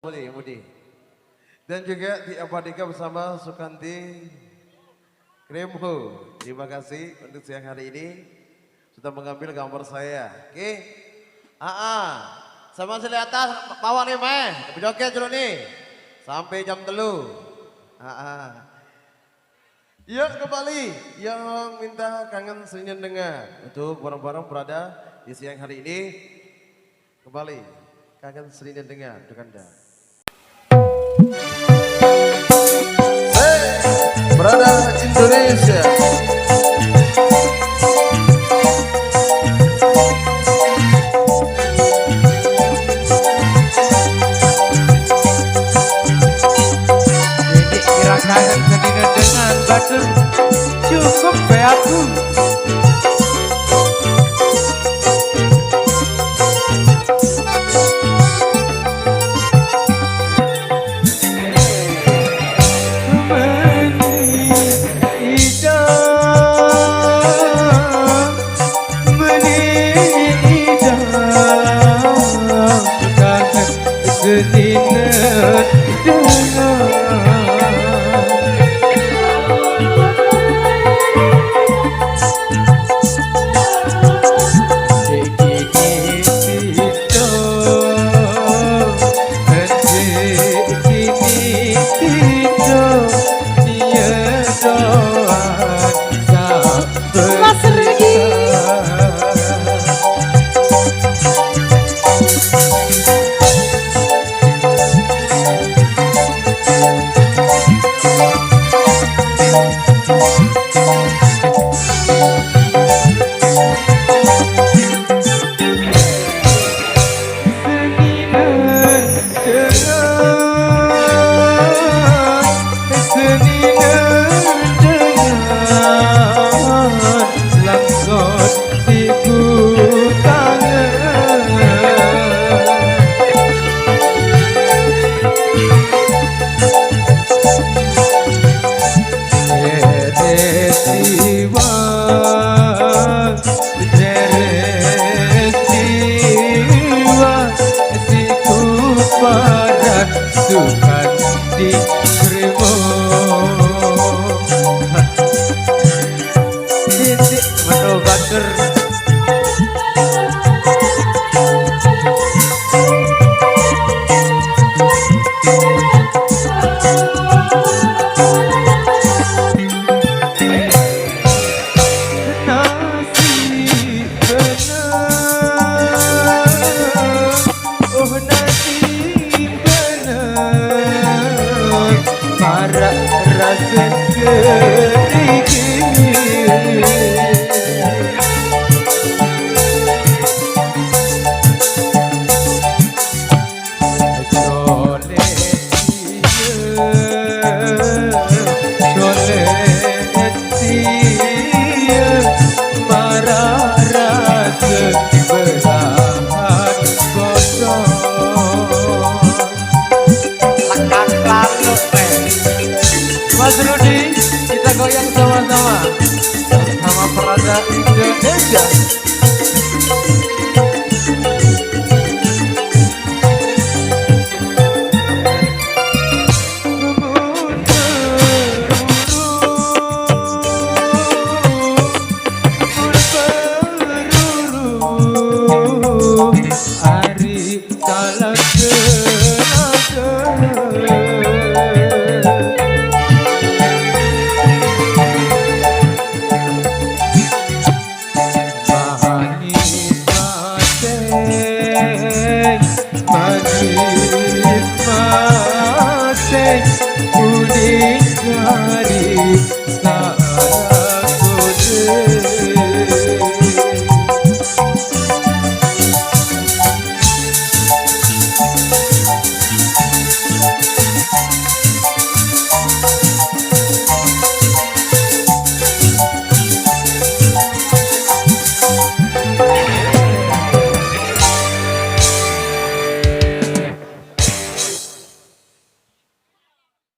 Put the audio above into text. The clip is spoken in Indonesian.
Mudi. Dan juga diabadikan bersama Sukanti Kremho. Terima kasih untuk siang hari ini sudah mengambil gambar saya. Oke. Sama seli atas bawah nih meh. Joget dulu nih. Sampai jam 3. Yuk kembali yang minta kangen seringan dengar untuk barang-barang berada di siang hari ini. Kembali kangen seringan dengar untuk Anda. Berada Indonesia. Jadi kira-kira sedina dengan batu cukup beaku. Sukanti Kremho titik menobater para rasa kerikil para rasa belahan kosong Mas Rudi, kita goyang sama-sama sama Perada Indonesia. Hari kala kuning hari